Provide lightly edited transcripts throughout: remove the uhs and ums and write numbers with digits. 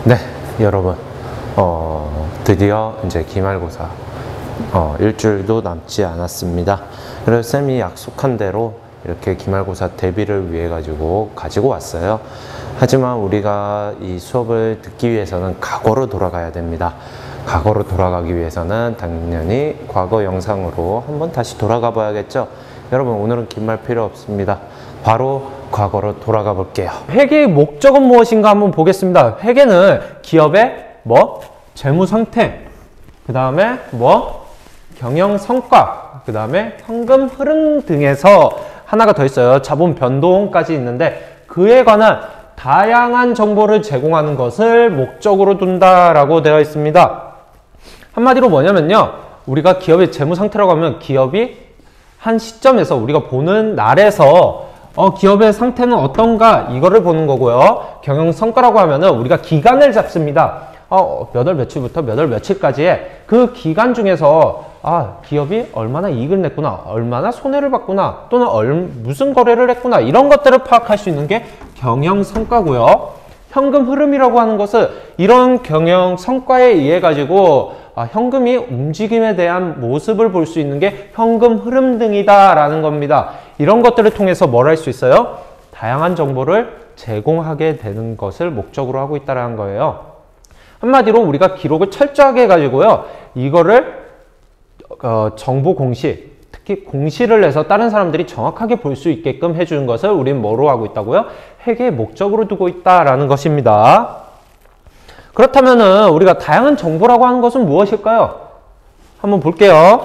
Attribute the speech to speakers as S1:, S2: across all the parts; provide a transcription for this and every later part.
S1: 네, 여러분, 드디어 이제 기말고사 일주일도 남지 않았습니다. 그래서 쌤이 약속한 대로 이렇게 기말고사 대비를 위해 가지고 왔어요. 하지만 우리가 이 수업을 듣기 위해서는 과거로 돌아가야 됩니다. 과거로 돌아가기 위해서는 당연히 과거 영상으로 한번 다시 돌아가 봐야겠죠. 여러분, 오늘은 긴 말 필요 없습니다. 바로 과거로 돌아가 볼게요.
S2: 회계의 목적은 무엇인가 한번 보겠습니다. 회계는 기업의 재무 상태, 그 다음에 경영 성과, 그 다음에 현금 흐름 등에서 하나가 더 있어요. 자본 변동까지 있는데 그에 관한 다양한 정보를 제공하는 것을 목적으로 둔다라고 되어 있습니다. 한마디로 뭐냐면요, 우리가 기업의 재무 상태라고 하면 기업이 한 시점에서 우리가 보는 날에서 기업의 상태는 어떤가 이거를 보는 거고요. 경영 성과라고 하면은 우리가 기간을 잡습니다. 몇 월 며칠부터 몇 월 며칠까지의 그 기간 중에서 기업이 얼마나 이익을 냈구나, 얼마나 손해를 봤구나, 또는 무슨 거래를 했구나, 이런 것들을 파악할 수 있는 게 경영 성과고요. 현금 흐름이라고 하는 것은 이런 경영 성과에 의해 가지고 현금이 움직임에 대한 모습을 볼 수 있는 게 현금 흐름 등이다 라는 겁니다. 이런 것들을 통해서 뭘 할 수 있어요? 다양한 정보를 제공하게 되는 것을 목적으로 하고 있다는 거예요. 한마디로 우리가 기록을 철저하게 해가지고요, 이거를 정보 공시, 특히 공시를 내서 다른 사람들이 정확하게 볼 수 있게끔 해주는 것을 우리는 뭐로 하고 있다고요? 회계의 목적으로 두고 있다라는 것입니다. 그렇다면은 우리가 다양한 정보라고 하는 것은 무엇일까요? 한번 볼게요.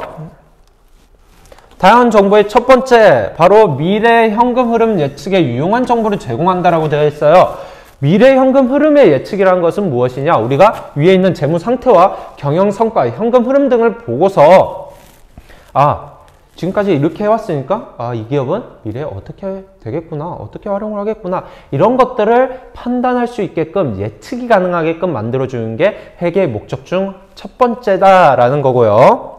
S2: 다양한 정보의 첫 번째, 바로 미래 현금 흐름 예측에 유용한 정보를 제공한다라고 되어 있어요. 미래 현금 흐름의 예측이라는 것은 무엇이냐? 우리가 위에 있는 재무 상태와 경영 성과, 현금 흐름 등을 보고서 지금까지 이렇게 해왔으니까 이 기업은 미래에 어떻게 되겠구나, 어떻게 활용을 하겠구나, 이런 것들을 판단할 수 있게끔 예측이 가능하게끔 만들어주는 게 회계의 목적 중 첫 번째다라는 거고요.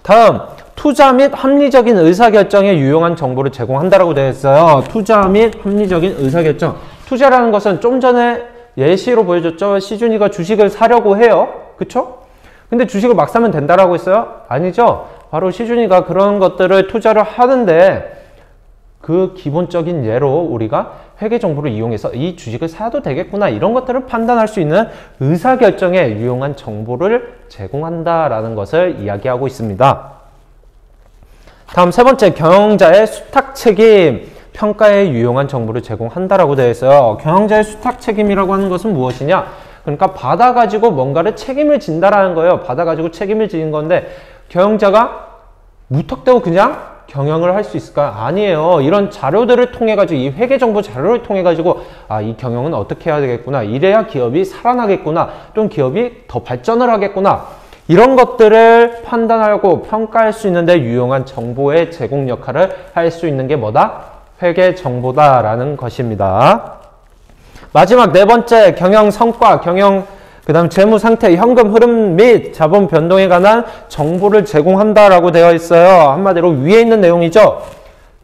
S2: 다음, 투자 및 합리적인 의사결정에 유용한 정보를 제공한다라고 되어 있어요. 투자 및 합리적인 의사결정. 투자라는 것은 좀 전에 예시로 보여줬죠. 시준이가 주식을 사려고 해요. 그쵸? 근데 주식을 막 사면 된다라고 했어요? 아니죠. 바로 시준이가 그런 것들을 투자를 하는데 그 기본적인 예로 우리가 회계 정보를 이용해서 이 주식을 사도 되겠구나, 이런 것들을 판단할 수 있는 의사결정에 유용한 정보를 제공한다라는 것을 이야기하고 있습니다. 다음 세 번째, 경영자의 수탁 책임, 평가에 유용한 정보를 제공한다라고 되어 있어요. 경영자의 수탁 책임이라고 하는 것은 무엇이냐? 그러니까 받아가지고 뭔가를 책임을 진다라는 거예요. 받아가지고 책임을 지는 건데 경영자가 무턱대고 그냥 경영을 할 수 있을까요? 아니에요. 이런 자료들을 통해 가지고, 이 회계 정보 자료를 통해 가지고 이 경영은 어떻게 해야 되겠구나, 이래야 기업이 살아나겠구나, 또는 기업이 더 발전을 하겠구나, 이런 것들을 판단하고 평가할 수 있는데 유용한 정보의 제공 역할을 할 수 있는 게 뭐다? 회계 정보다라는 것입니다. 마지막 네 번째, 경영 성과, 그 다음 재무 상태, 현금 흐름 및 자본 변동에 관한 정보를 제공한다라고 되어 있어요. 한마디로 위에 있는 내용이죠.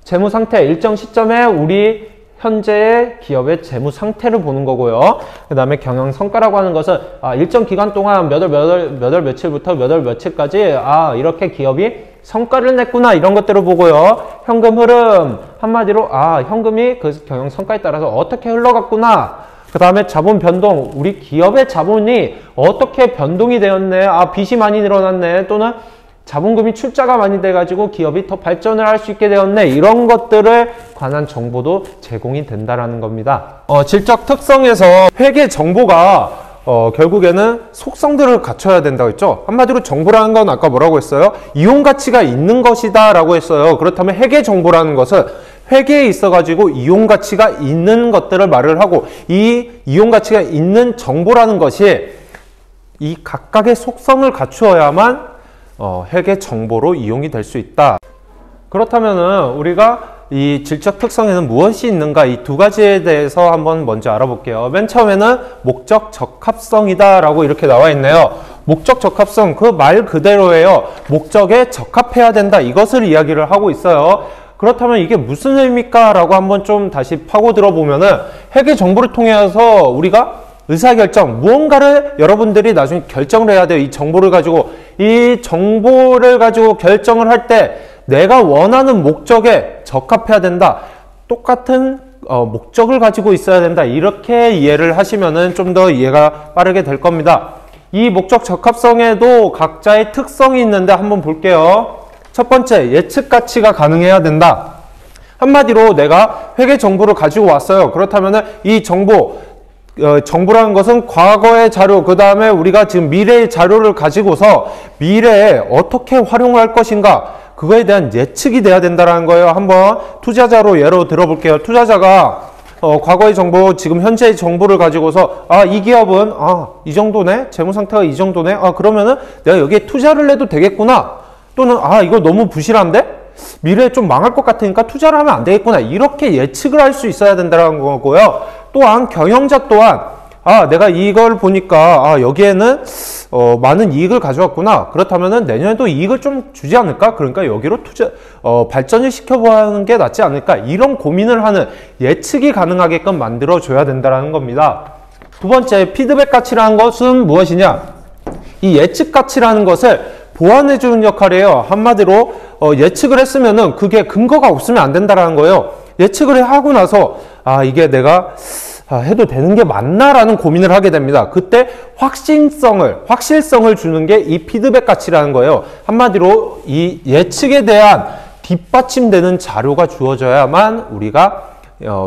S2: 재무 상태, 일정 시점에 우리 현재의 기업의 재무 상태를 보는 거고요. 그 다음에 경영 성과라고 하는 것은 일정 기간 동안 몇 월 며칠부터 몇 월 며칠까지 이렇게 기업이 성과를 냈구나, 이런 것들을 보고요. 현금 흐름, 한마디로 현금이 그 경영 성과에 따라서 어떻게 흘러갔구나. 그 다음에 자본 변동, 우리 기업의 자본이 어떻게 변동이 되었네, 빚이 많이 늘어났네, 또는 자본금이 출자가 많이 돼가지고 기업이 더 발전을 할 수 있게 되었네, 이런 것들을 관한 정보도 제공이 된다라는 겁니다. 질적 특성에서 회계 정보가 결국에는 속성들을 갖춰야 된다고 했죠. 한마디로 정보라는 건 아까 뭐라고 했어요? 이용 가치가 있는 것이다 라고 했어요. 그렇다면 회계 정보라는 것은 회계에 있어가지고 이용 가치가 있는 것들을 말을 하고, 이 이용 가치가 있는 정보라는 것이 이 각각의 속성을 갖추어야만 회계 정보로 이용이 될 수 있다. 그렇다면은 우리가 이 질적 특성에는 무엇이 있는가, 이 두 가지에 대해서 한번 먼저 알아볼게요. 맨 처음에는 목적 적합성이다 라고 이렇게 나와 있네요. 목적 적합성, 그 말 그대로예요. 목적에 적합해야 된다, 이것을 이야기를 하고 있어요. 그렇다면 이게 무슨 의미일까? 라고 한번 좀 다시 파고들어 보면은 회계 정보를 통해서 우리가 의사결정, 무언가를 여러분들이 나중에 결정을 해야 돼요. 이 정보를 가지고. 이 정보를 가지고 결정을 할 때 내가 원하는 목적에 적합해야 된다. 똑같은 목적을 가지고 있어야 된다. 이렇게 이해를 하시면은 좀 더 이해가 빠르게 될 겁니다. 이 목적 적합성에도 각자의 특성이 있는데 한번 볼게요. 첫 번째, 예측 가치가 가능해야 된다. 한마디로 내가 회계 정보를 가지고 왔어요. 그렇다면은 이 정보라는 것은 과거의 자료, 그 다음에 우리가 지금 미래의 자료를 가지고서 미래에 어떻게 활용할 것인가, 그거에 대한 예측이 돼야 된다는 거예요. 한번 투자자로 예로 들어볼게요. 투자자가 과거의 정보, 지금 현재의 정보를 가지고서 이 기업은 이 정도네, 재무 상태가 이 정도네, 그러면은 내가 여기에 투자를 해도 되겠구나, 또는 이거 너무 부실한데 미래에 좀 망할 것 같으니까 투자를 하면 안 되겠구나, 이렇게 예측을 할 수 있어야 된다는 거고요. 또한 경영자 또한 내가 이걸 보니까 여기에는 많은 이익을 가져왔구나, 그렇다면은 내년에도 이익을 좀 주지 않을까, 그러니까 여기로 발전을 시켜보는 게 낫지 않을까, 이런 고민을 하는 예측이 가능하게끔 만들어 줘야 된다는 겁니다. 두 번째, 피드백 가치라는 것은 무엇이냐? 이 예측 가치라는 것을 보완해 주는 역할이에요. 한마디로 예측을 했으면은 그게 근거가 없으면 안 된다는 거예요. 예측을 하고 나서 이게 내가 해도 되는 게 맞나라는 고민을 하게 됩니다. 그때 확실성을 주는 게 이 피드백 가치라는 거예요. 한마디로 이 예측에 대한 뒷받침되는 자료가 주어져야만 우리가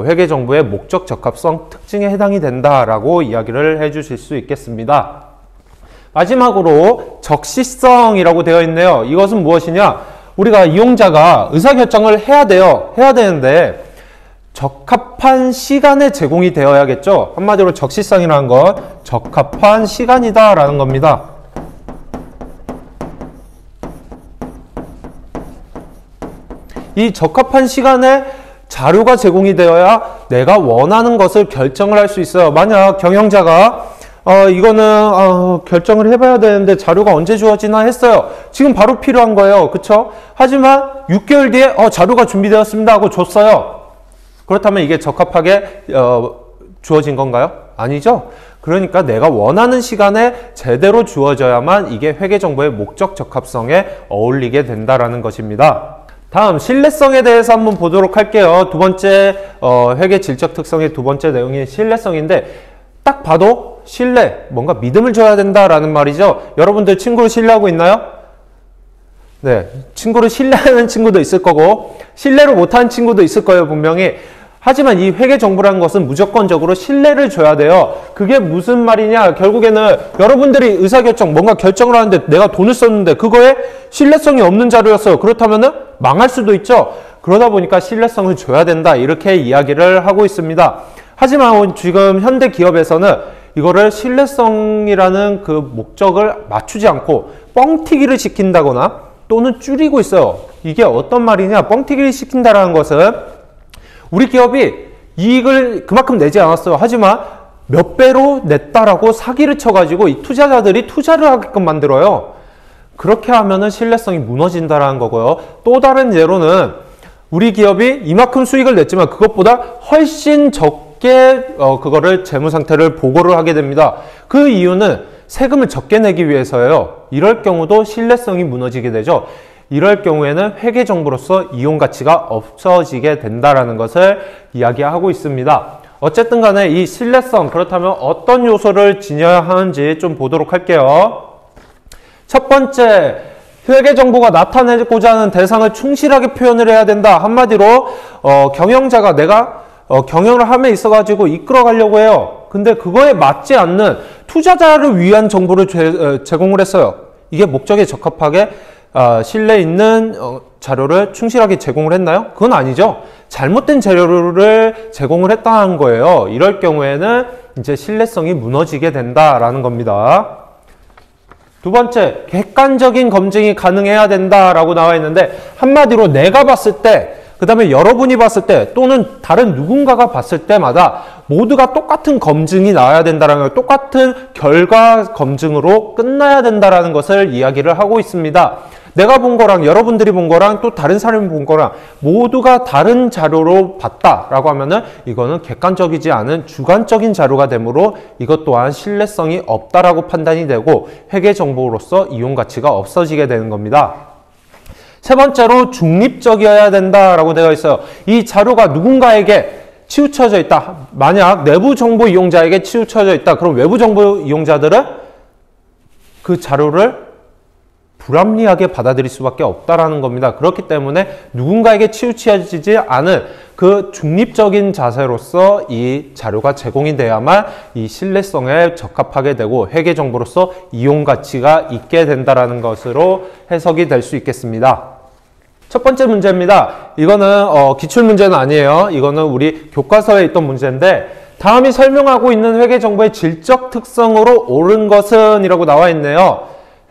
S2: 회계 정보의 목적 적합성 특징에 해당이 된다라고 이야기를 해 주실 수 있겠습니다. 마지막으로 적시성이라고 되어 있네요. 이것은 무엇이냐? 우리가 이용자가 의사결정을 해야 되는데 적합한 시간에 제공이 되어야겠죠. 한마디로 적시성이라는 건 적합한 시간이다 라는 겁니다. 이 적합한 시간에 자료가 제공이 되어야 내가 원하는 것을 결정을 할 수 있어요. 만약 경영자가 이거는 결정을 해봐야 되는데 자료가 언제 주어지나 했어요. 지금 바로 필요한 거예요. 그쵸? 하지만 6개월 뒤에 자료가 준비되었습니다 하고 줬어요. 그렇다면 이게 적합하게 주어진 건가요? 아니죠? 그러니까 내가 원하는 시간에 제대로 주어져야만 이게 회계정보의 목적 적합성에 어울리게 된다라는 것입니다. 다음, 신뢰성에 대해서 한번 보도록 할게요. 두 번째 회계 질적 특성의 두 번째 내용이 신뢰성인데, 딱 봐도 뭔가 믿음을 줘야 된다라는 말이죠. 여러분들 친구를 신뢰하고 있나요? 네, 친구를 신뢰하는 친구도 있을 거고 신뢰를 못하는 친구도 있을 거예요, 분명히. 하지만 이 회계 정보라는 것은 무조건적으로 신뢰를 줘야 돼요. 그게 무슨 말이냐? 결국에는 여러분들이 의사결정, 뭔가 결정을 하는데 내가 돈을 썼는데 그거에 신뢰성이 없는 자료였어요. 그렇다면은 망할 수도 있죠. 그러다 보니까 신뢰성을 줘야 된다, 이렇게 이야기를 하고 있습니다. 하지만 지금 현대 기업에서는 이거를 신뢰성이라는 그 목적을 맞추지 않고 뻥튀기를 시킨다거나 또는 줄이고 있어요. 이게 어떤 말이냐? 뻥튀기를 시킨다는 것은 우리 기업이 이익을 그만큼 내지 않았어요. 하지만 몇 배로 냈다라고 사기를 쳐가지고 이 투자자들이 투자를 하게끔 만들어요. 그렇게 하면은 신뢰성이 무너진다라는 거고요. 또 다른 예로는 우리 기업이 이만큼 수익을 냈지만 그것보다 훨씬 적게 그거를 재무 상태를 보고를 하게 됩니다. 그 이유는 세금을 적게 내기 위해서예요. 이럴 경우도 신뢰성이 무너지게 되죠. 이럴 경우에는 회계 정보로서 이용 가치가 없어지게 된다라는 것을 이야기하고 있습니다. 어쨌든 간에 이 신뢰성, 그렇다면 어떤 요소를 지녀야 하는지 좀 보도록 할게요. 첫 번째, 회계 정보가 나타내고자 하는 대상을 충실하게 표현을 해야 된다. 한마디로 경영자가 내가 경영을 함에 있어 가지고 이끌어 가려고 해요. 근데 그거에 맞지 않는 투자자를 위한 정보를 제공을 했어요. 이게 목적에 적합하게 신뢰 있는 자료를 충실하게 제공을 했나요? 그건 아니죠. 잘못된 자료를 제공을 했다는 거예요. 이럴 경우에는 이제 신뢰성이 무너지게 된다라는 겁니다. 두 번째, 객관적인 검증이 가능해야 된다라고 나와 있는데, 한마디로 내가 봤을 때, 그 다음에 여러분이 봤을 때, 또는 다른 누군가가 봤을 때마다 모두가 똑같은 검증이 나와야 된다는 거예요. 똑같은 결과 검증으로 끝나야 된다는 것을 이야기를 하고 있습니다. 내가 본 거랑 여러분들이 본 거랑 또 다른 사람이 본 거랑 모두가 다른 자료로 봤다라고 하면은 이거는 객관적이지 않은 주관적인 자료가 되므로 이것 또한 신뢰성이 없다라고 판단이 되고 회계 정보로서 이용 가치가 없어지게 되는 겁니다. 세 번째로 중립적이어야 된다라고 되어 있어요. 이 자료가 누군가에게 치우쳐져 있다. 만약 내부 정보 이용자에게 치우쳐져 있다. 그럼 외부 정보 이용자들은 그 자료를 불합리하게 받아들일 수밖에 없다라는 겁니다. 그렇기 때문에 누군가에게 치우쳐지지 않은 그 중립적인 자세로서 이 자료가 제공이 돼야만 이 신뢰성에 적합하게 되고 회계 정보로서 이용 가치가 있게 된다라는 것으로 해석이 될 수 있겠습니다. 첫 번째 문제입니다. 이거는 기출 문제는 아니에요. 이거는 우리 교과서에 있던 문제인데 다음이 설명하고 있는 회계 정보의 질적 특성으로 옳은 것은 이라고 나와 있네요.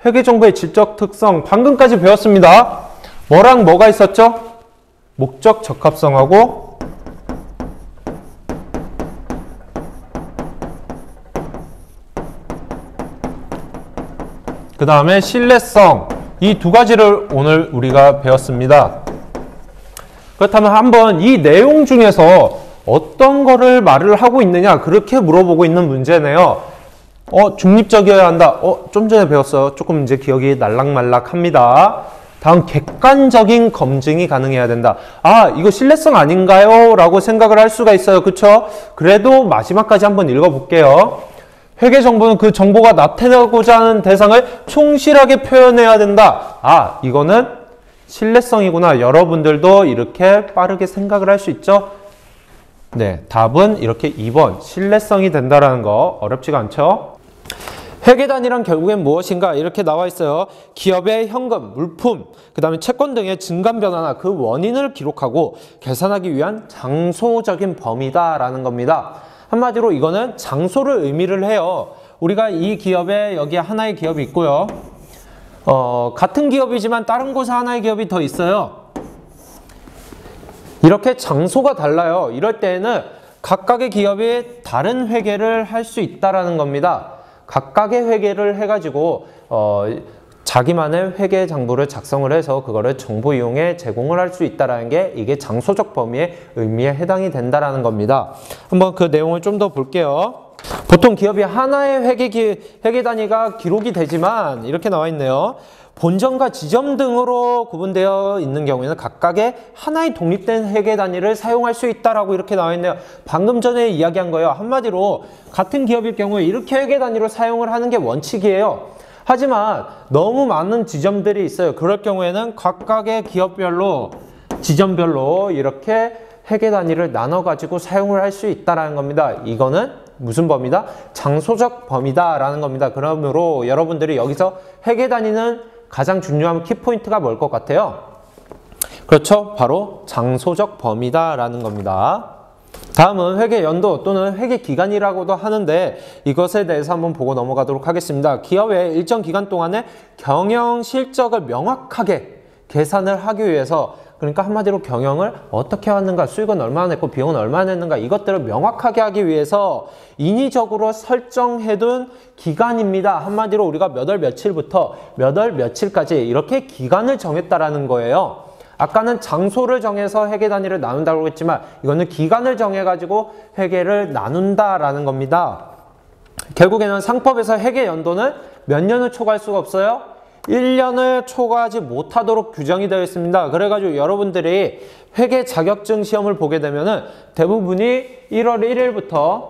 S2: 회계 정보의 질적 특성 방금까지 배웠습니다. 뭐랑 뭐가 있었죠? 목적 적합성하고 그 다음에 신뢰성, 이 두 가지를 오늘 우리가 배웠습니다. 그렇다면 한번 이 내용 중에서 어떤 거를 말을 하고 있느냐, 그렇게 물어보고 있는 문제네요. 중립적이어야 한다. 좀 전에 배웠어요. 조금 이제 기억이 날락말락합니다. 다음, 객관적인 검증이 가능해야 된다. 아, 이거 신뢰성 아닌가요? 라고 생각을 할 수가 있어요. 그쵸? 그래도 마지막까지 한번 읽어볼게요. 회계 정보는 그 정보가 나타내고자 하는 대상을 충실하게 표현해야 된다. 아, 이거는 신뢰성이구나. 여러분들도 이렇게 빠르게 생각을 할 수 있죠? 네, 답은 이렇게 2번 신뢰성이 된다라는 거 어렵지가 않죠? 회계단위란 결국엔 무엇인가 이렇게 나와 있어요. 기업의 현금, 물품, 그 다음에 채권 등의 증감 변화나 그 원인을 기록하고 계산하기 위한 장소적인 범위다라는 겁니다. 한마디로 이거는 장소를 의미를 해요. 우리가 이 기업에 여기 하나의 기업이 있고요. 같은 기업이지만 다른 곳에 하나의 기업이 더 있어요. 이렇게 장소가 달라요. 이럴 때에는 각각의 기업이 다른 회계를 할 수 있다라는 겁니다. 각각의 회계를 해가지고 자기만의 회계 장부를 작성을 해서 그거를 정보 이용에 제공을 할 수 있다는 게 이게 장소적 범위의 의미에 해당이 된다라는 겁니다. 한번 그 내용을 좀 더 볼게요. 보통 기업이 하나의 회계 단위가 기록이 되지만 이렇게 나와 있네요. 본점과 지점 등으로 구분되어 있는 경우에는 각각의 하나의 독립된 회계 단위를 사용할 수 있다라고 이렇게 나와 있네요. 방금 전에 이야기한 거예요. 한마디로 같은 기업일 경우에 이렇게 회계 단위로 사용을 하는 게 원칙이에요. 하지만 너무 많은 지점들이 있어요. 그럴 경우에는 각각의 기업별로 지점별로 이렇게 회계 단위를 나눠 가지고 사용을 할 수 있다라는 겁니다. 이거는 무슨 범위다? 장소적 범위다라는 겁니다. 그러므로 여러분들이 여기서 회계 단위는 가장 중요한 키포인트가 뭘 것 같아요? 그렇죠? 바로 장소적 범위다라는 겁니다. 다음은 회계 연도 또는 회계 기간이라고도 하는데 이것에 대해서 한번 보고 넘어가도록 하겠습니다. 기업의 일정 기간 동안의 경영 실적을 명확하게 계산을 하기 위해서, 그러니까 한마디로 경영을 어떻게 왔는가, 수익은 얼마나 냈고 비용은 얼마나 냈는가, 이것들을 명확하게 하기 위해서 인위적으로 설정해둔 기간입니다. 한마디로 우리가 몇 월 며칠부터 몇 월 며칠까지 이렇게 기간을 정했다라는 거예요. 아까는 장소를 정해서 회계 단위를 나눈다고 했지만 이거는 기간을 정해가지고 회계를 나눈다라는 겁니다. 결국에는 상법에서 회계 연도는 몇 년을 초과할 수가 없어요? 1년을 초과하지 못하도록 규정이 되어 있습니다. 그래가지고 여러분들이 회계 자격증 시험을 보게 되면은 대부분이 1월 1일부터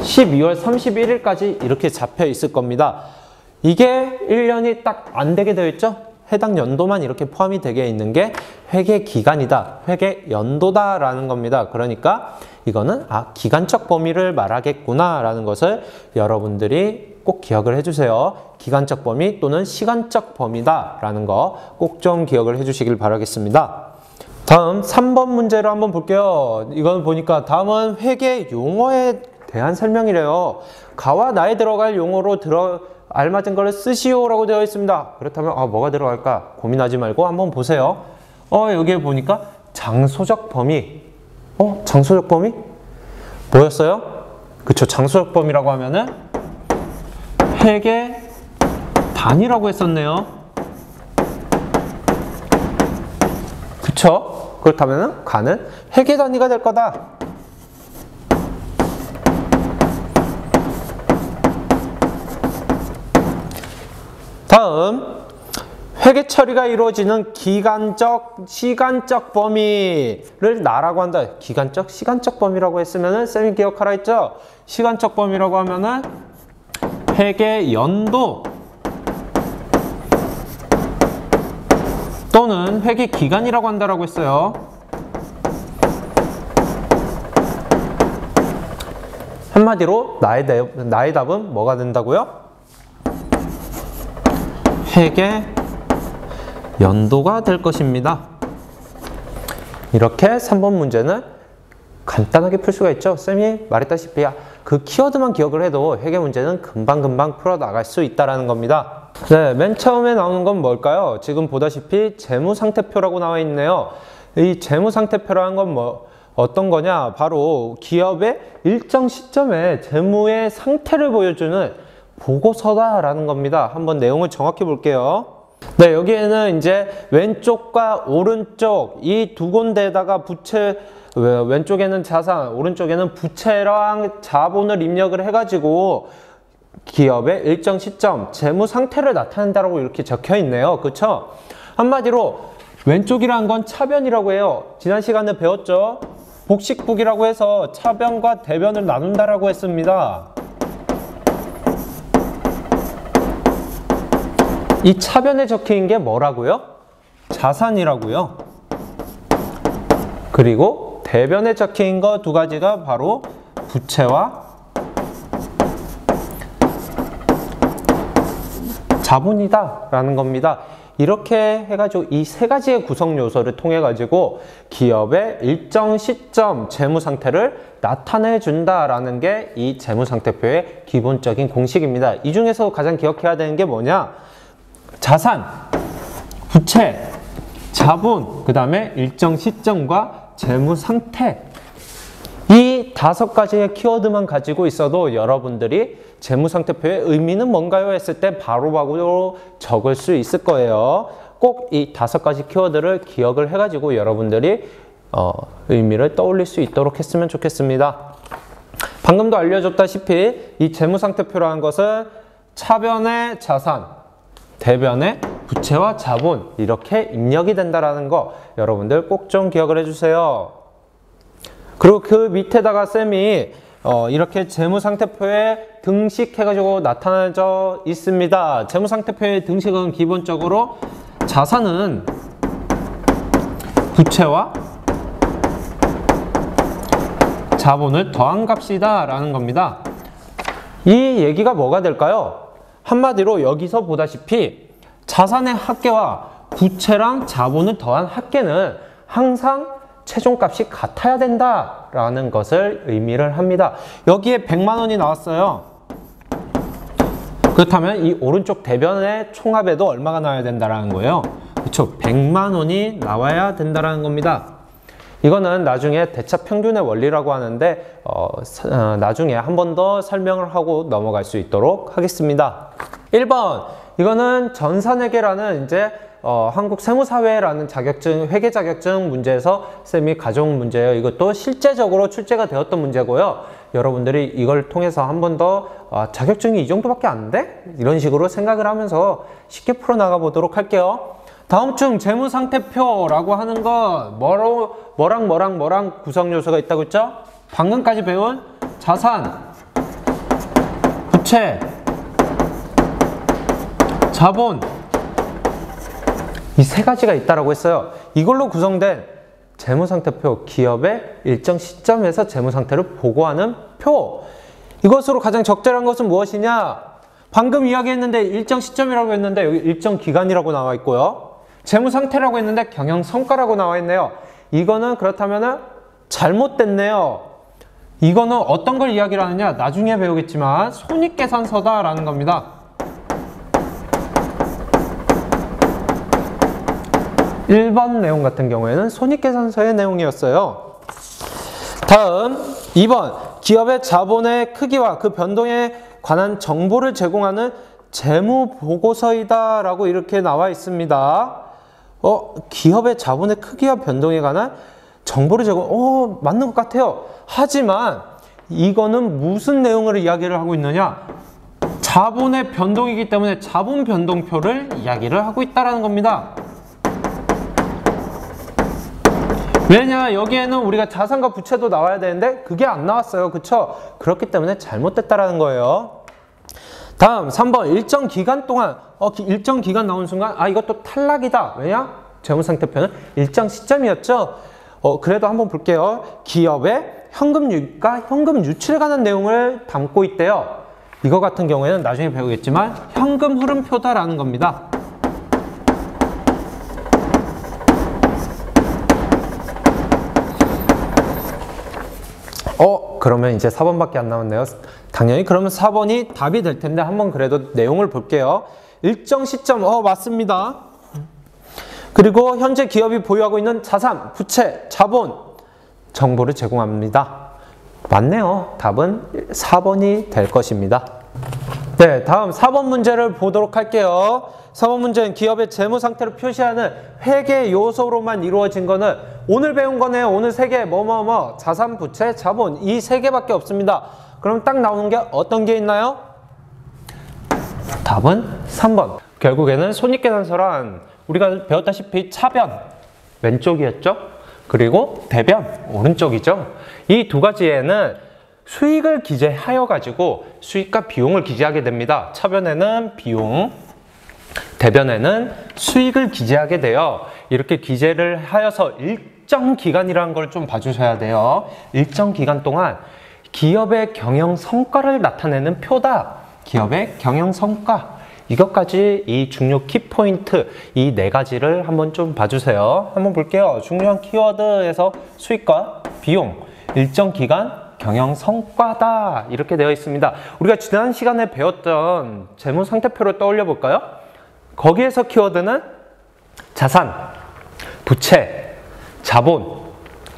S2: 12월 31일까지 이렇게 잡혀 있을 겁니다. 이게 1년이 딱 안 되게 되어 있죠? 해당 연도만 이렇게 포함이 되게 있는 게 회계 기간이다, 회계 연도다라는 겁니다. 그러니까 이거는 기간적 범위를 말하겠구나 라는 것을 여러분들이 꼭 기억을 해주세요. 기간적 범위 또는 시간적 범위다 라는 거 꼭 좀 기억을 해주시길 바라겠습니다. 다음 3번 문제를 한번 볼게요. 이건 보니까 다음은 회계 용어에 대한 설명이래요. 가와 나에 들어갈 용어로 알맞은 거를 쓰시오라고 되어 있습니다. 그렇다면 뭐가 들어갈까 고민하지 말고 한번 보세요. 여기에 보니까 장소적 범위. 장소적 범위? 뭐였어요? 그쵸, 장소적 범위라고 하면은 회계 단위라고 했었네요. 그쵸? 그렇다면 가는 회계 단위가 될 거다. 다음, 회계 처리가 이루어지는 기간적, 시간적 범위를 나라고 한다. 기간적, 시간적 범위라고 했으면은 쌤이 기억하라 했죠? 시간적 범위라고 하면은 회계 연도 또는 회계 기간이라고 한다라고 했어요. 한마디로 나의 답은 뭐가 된다고요? 회계 연도가 될 것입니다. 이렇게 3번 문제는 간단하게 풀 수가 있죠. 쌤이 말했다시피 그 키워드만 기억을 해도 회계 문제는 금방금방 풀어나갈 수 있다는 겁니다. 네, 맨 처음에 나오는 건 뭘까요? 지금 보다시피 재무상태표라고 나와 있네요. 이 재무상태표라는 건 어떤 거냐? 바로 기업의 일정 시점에 재무의 상태를 보여주는 보고서다라는 겁니다. 한번 내용을 정확히 볼게요. 네, 여기에는 이제 왼쪽과 오른쪽 이 두 군데에다가 왼쪽에는 자산, 오른쪽에는 부채랑 자본을 입력을 해가지고 기업의 일정 시점, 재무 상태를 나타낸다라고 이렇게 적혀 있네요. 그쵸? 한마디로 왼쪽이란 건 차변이라고 해요. 지난 시간에 배웠죠? 복식북이라고 해서 차변과 대변을 나눈다라고 했습니다. 이 차변에 적힌 게 뭐라고요? 자산이라고요. 그리고 대변에 적힌 거 두 가지가 바로 부채와 자본이다 라는 겁니다. 이렇게 해가지고 이 세 가지의 구성 요소를 통해 가지고 기업의 일정 시점 재무 상태를 나타내 준다라는 게 이 재무 상태표의 기본적인 공식입니다. 이 중에서 가장 기억해야 되는 게 뭐냐? 자산, 부채, 자본, 그 다음에 일정 시점과 재무 상태, 이 5가지의 키워드만 가지고 있어도 여러분들이 재무상태표의 의미는 뭔가요? 했을 때 바로바로 적을 수 있을 거예요. 꼭 이 5가지 키워드를 기억을 해가지고 여러분들이 의미를 떠올릴 수 있도록 했으면 좋겠습니다. 방금도 알려줬다시피 이 재무상태표라는 것은 차변의 자산, 대변의 부채와 자본 이렇게 입력이 된다는 거 여러분들 꼭 좀 기억을 해주세요. 그리고 그 밑에다가 쌤이 이렇게 재무상태표에 등식해가지고 나타나져 있습니다. 재무상태표의 등식은 기본적으로 자산은 부채와 자본을 더한 값이다 라는 겁니다. 이 얘기가 뭐가 될까요? 한마디로 여기서 보다시피 자산의 합계와 부채랑 자본을 더한 합계는 항상 최종값이 같아야 된다라는 것을 의미를 합니다. 여기에 100만 원이 나왔어요. 그렇다면 이 오른쪽 대변의 총합에도 얼마가 나와야 된다라는 거예요. 그렇죠? 100만 원이 나와야 된다라는 겁니다. 이거는 나중에 대차평균의 원리라고 하는데 나중에 한 번 더 설명을 하고 넘어갈 수 있도록 하겠습니다. 1번, 이거는 전산회계라는 이제 한국세무사회라는 자격증, 회계 자격증 문제에서 쌤이 가져온 문제예요. 이것도 실제적으로 출제가 되었던 문제고요. 여러분들이 이걸 통해서 한 번 더 자격증이 이 정도밖에 안 돼? 이런 식으로 생각을 하면서 쉽게 풀어나가 보도록 할게요. 다음 중 재무상태표라고 하는 건 뭐랑 구성 요소가 있다고 했죠? 방금까지 배운 자산, 부채, 자본 이 세 가지가 있다라고 했어요. 이걸로 구성된 재무상태표, 기업의 일정 시점에서 재무상태를 보고하는 표. 이것으로 가장 적절한 것은 무엇이냐? 방금 이야기했는데 일정 시점이라고 했는데 여기 일정 기간이라고 나와 있고요. 재무상태라고 했는데 경영성과라고 나와 있네요. 이거는 그렇다면 잘못됐네요. 이거는 어떤 걸 이야기를 하느냐? 나중에 배우겠지만 손익계산서다라는 겁니다. (1번) 내용 같은 경우에는 손익계산서의 내용이었어요. 다음 2번, 기업의 자본의 크기와 그 변동에 관한 정보를 제공하는 재무보고서이다 라고 이렇게 나와 있습니다.
S1: 기업의 자본의 크기와 변동에 관한 정보를 제공, 맞는 것 같아요. 하지만 이거는 무슨 내용을 이야기를 하고 있느냐? 자본의 변동이기 때문에 자본 변동표를 이야기를 하고 있다는 겁니다. 왜냐, 여기에는 우리가 자산과 부채도 나와야 되는데 그게 안 나왔어요. 그쵸? 그렇기 때문에 잘못됐다라는 거예요. 다음 3번, 일정 기간 동안 일정 기간 나온 순간 이것도 탈락이다. 왜냐? 재무상태표는 일정 시점이었죠. 그래도 한번 볼게요. 기업의 현금 유입과 현금 유출에 관한 내용을 담고 있대요. 이거 같은 경우에는 나중에 배우겠지만 현금 흐름표다라는 겁니다. 그러면 이제 4번밖에 안 남았네요. 당연히 그러면 4번이 답이 될 텐데 한번 그래도 내용을 볼게요. 일정 시점, 맞습니다. 그리고 현재 기업이 보유하고 있는 자산, 부채, 자본 정보를 제공합니다. 맞네요. 답은 4번이 될 것입니다. 네, 다음 4번 문제를 보도록 할게요. 4번 문제는 기업의 재무 상태를 표시하는 회계 요소로만 이루어진 거는 오늘 배운 거네요. 오늘 3개, 자산, 부채, 자본 이 3개밖에 없습니다. 그럼 딱 나오는 게 어떤 게 있나요? 답은 3번. 결국에는 손익계산서란 우리가 배웠다시피 차변 왼쪽이었죠. 그리고 대변 오른쪽이죠. 이 두 가지에는 수익을 기재하여 가지고 수익과 비용을 기재하게 됩니다. 차변에는 비용, 대변에는 수익을 기재하게 돼요. 이렇게 기재를 하여서 일정 기간이라는 걸 좀 봐주셔야 돼요. 일정 기간 동안 기업의 경영 성과를 나타내는 표다. 기업의 경영 성과. 이것까지 이 중요 키포인트 이 4가지를 한번 좀 봐주세요. 한번 볼게요. 중요한 키워드에서 수익과 비용, 일정 기간, 경영 성과다 이렇게 되어 있습니다. 우리가 지난 시간에 배웠던 재무상태표를 떠올려 볼까요? 거기에서 키워드는 자산, 부채, 자본,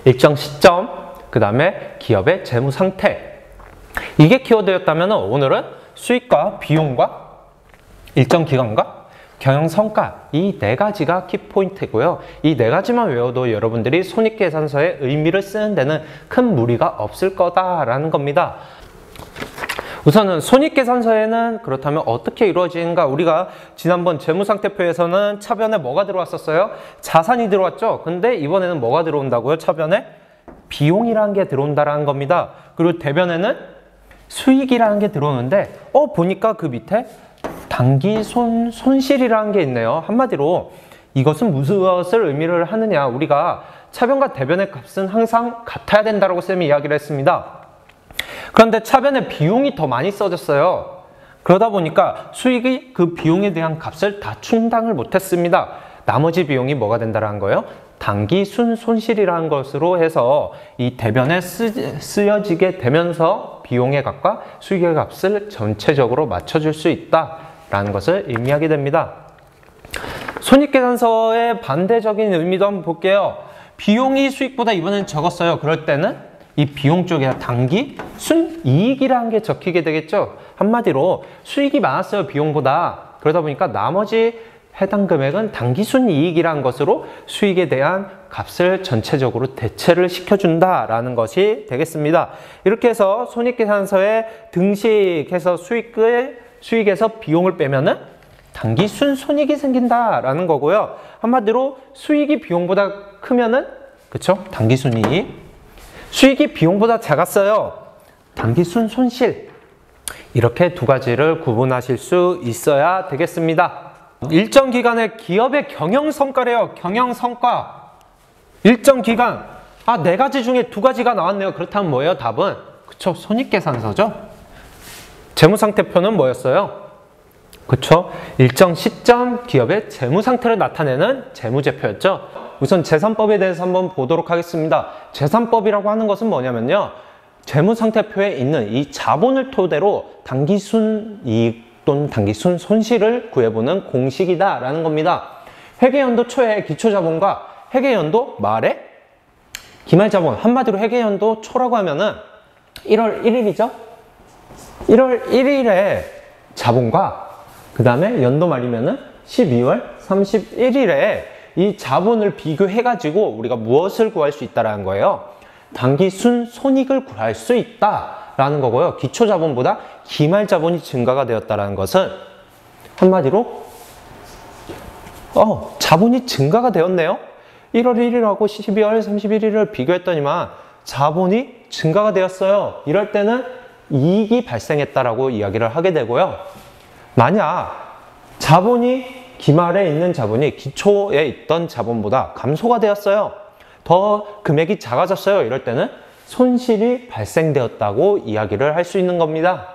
S1: 일정 시점, 그 다음에 기업의 재무상태 이게 키워드였다면 오늘은 수익과 비용과 일정 기간과 경영 성과 이 4가지가 키포인트고요. 이 4가지만 외워도 여러분들이 손익계산서의 의미를 쓰는 데는 큰 무리가 없을 거다라는 겁니다. 우선은 손익계산서에는 그렇다면 어떻게 이루어지는가? 우리가 지난번 재무상태표에서는 차변에 뭐가 들어왔었어요? 자산이 들어왔죠? 근데 이번에는 뭐가 들어온다고요? 차변에? 비용이라는 게 들어온다라는 겁니다. 그리고 대변에는 수익이라는 게 들어오는데 보니까 그 밑에 단기 손실이라는 게 있네요. 한마디로 이것은 무엇을 의미를 하느냐? 우리가 차변과 대변의 값은 항상 같아야 된다고 쌤이 이야기를 했습니다. 그런데 차변에 비용이 더 많이 써졌어요. 그러다 보니까 수익이 그 비용에 대한 값을 다 충당을 못했습니다. 나머지 비용이 뭐가 된다는 거예요? 단기 손실이라는 것으로 해서 이 대변에 쓰여지게 되면서 비용의 값과 수익의 값을 전체적으로 맞춰줄 수 있다라는 것을 의미하게 됩니다. 손익계산서의 반대적인 의미도 한번 볼게요. 비용이 수익보다 이번엔 적었어요. 그럴 때는 이 비용 쪽에 단기 순이익이라는 게 적히게 되겠죠. 한마디로 수익이 많았어요. 비용보다. 그러다 보니까 나머지 해당 금액은 단기 순이익이라는 것으로 수익에 대한 값을 전체적으로 대체를 시켜준다라는 것이 되겠습니다. 이렇게 해서 손익계산서에 등식해서 수익에서 비용을 빼면은 단기 순손익이 생긴다라는 거고요. 한마디로 수익이 비용보다 크면은 그쵸? 단기 순이익. 수익이 비용보다 작았어요. 단기 순손실. 이렇게 두 가지를 구분하실 수 있어야 되겠습니다. 일정 기간의 기업의 경영성과래요. 경영성과. 일정 기간. 4가지 중에 2가지가 나왔네요. 그렇다면 뭐예요? 답은? 그쵸? 손익계산서죠? 재무상태표는 뭐였어요? 그쵸? 일정 시점 기업의 재무상태를 나타내는 재무제표였죠? 우선 재산법에 대해서 한번 보도록 하겠습니다. 재산법이라고 하는 것은 뭐냐면요. 재무상태표에 있는 이 자본을 토대로 단기순이익 또는 단기순 손실을 구해보는 공식이다라는 겁니다. 회계연도 초에 기초자본과 회계연도 말에 기말자본, 한마디로 회계연도 초라고 하면은 1월 1일이죠? 1월 1일에 자본과 그 다음에 연도 말이면은 12월 31일에
S2: 이 자본을 비교해가지고 우리가 무엇을 구할 수 있다라는 거예요? 당기순 손익을 구할 수 있다라는 거고요. 기초자본보다 기말자본이 증가가 되었다라는 것은 한마디로 자본이 증가가 되었네요. 1월 1일하고 12월 31일을 비교했더니만 자본이 증가가 되었어요. 이럴 때는 이익이 발생했다라고 이야기를 하게 되고요. 만약 기말에 있는 자본이 기초에 있던 자본보다 감소가 되었어요. 더 금액이 작아졌어요. 이럴 때는 손실이 발생되었다고 이야기를 할 수 있는 겁니다.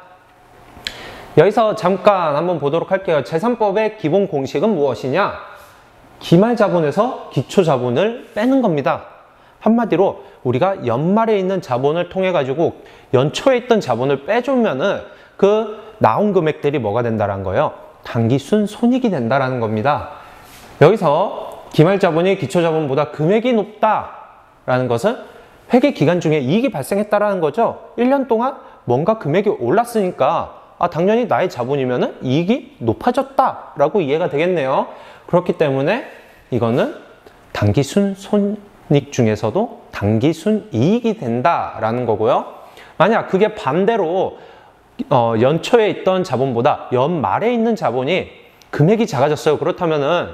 S2: 여기서 잠깐 한번 보도록 할게요. 재산법의 기본 공식은 무엇이냐? 기말자본에서 기초자본을 빼는 겁니다. 한마디로 우리가 연말에 있는 자본을 통해 가지고 연초에 있던 자본을 빼주면은 그 나온 금액들이 뭐가 된다는 거예요? 당기순 손익이 된다는 겁니다. 여기서 기말자본이 기초자본보다 금액이 높다라는 것은 회계 기간 중에 이익이 발생했다라는 거죠. 1년 동안 뭔가 금액이 올랐으니까 당연히 나의 자본이면은 이익이 높아졌다라고 이해가 되겠네요. 그렇기 때문에 이거는 당기순 손익 중에서도 당기순 이익이 된다라는 거고요. 만약 그게 반대로 연초에 있던 자본보다 연말에 있는 자본이 금액이 작아졌어요. 그렇다면은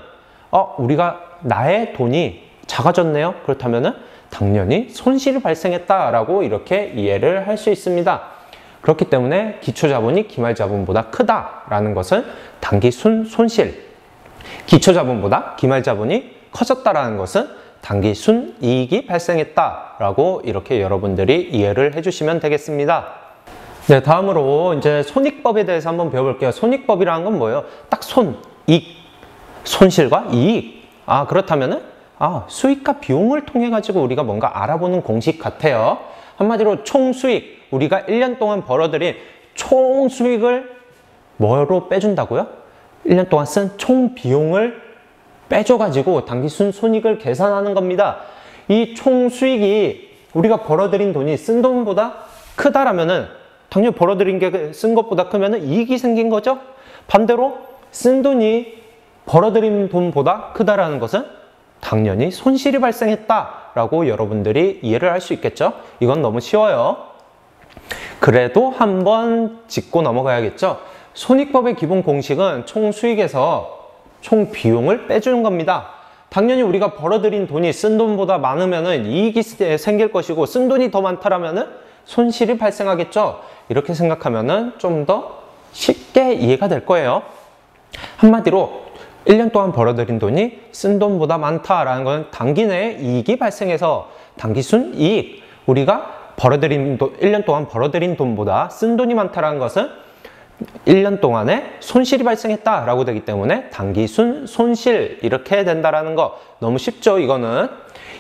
S2: 나의 돈이 작아졌네요. 그렇다면은 당연히 손실이 발생했다라고 이렇게 이해를 할 수 있습니다. 그렇기 때문에 기초자본이 기말자본보다 크다라는 것은 당기순 손실, 기초자본보다 기말자본이 커졌다라는 것은 당기순 이익이 발생했다라고 이렇게 여러분들이 이해를 해주시면 되겠습니다. 네, 다음으로 이제 손익법에 대해서 한번 배워볼게요. 손익법이라는 건 뭐예요? 딱 손실과 이익. 그렇다면은 수익과 비용을 통해 가지고 우리가 뭔가 알아보는 공식 같아요. 한마디로 총수익, 우리가 1년 동안 벌어들인 총수익을 뭐로 빼준다고요? 1년 동안 쓴 총비용을 빼줘가지고 당기순 손익을 계산하는 겁니다. 이 총수익이 우리가 벌어들인 돈이 쓴 돈보다 크다라면은 당연히 벌어들인 게 쓴 것보다 크면은 이익이 생긴 거죠? 반대로 쓴 돈이 벌어들인 돈보다 크다라는 것은 당연히 손실이 발생했다라고 여러분들이 이해를 할 수 있겠죠? 이건 너무 쉬워요. 그래도 한번 짚고 넘어가야겠죠? 손익법의 기본 공식은 총수익에서 총비용을 빼주는 겁니다. 당연히 우리가 벌어들인 돈이 쓴 돈보다 많으면 이익이 생길 것이고 쓴 돈이 더 많다라면 손실이 발생하겠죠? 이렇게 생각하면 좀 더 쉽게 이해가 될 거예요. 한마디로 1년 동안 벌어들인 돈이 쓴 돈보다 많다라는 건 단기 내에 이익이 발생해서 당기순 이익, 우리가 1년 동안 벌어들인 돈보다 쓴 돈이 많다라는 것은 1년 동안에 손실이 발생했다라고 되기 때문에 당기순 손실 이렇게 된다라는 거 너무 쉽죠? 이거는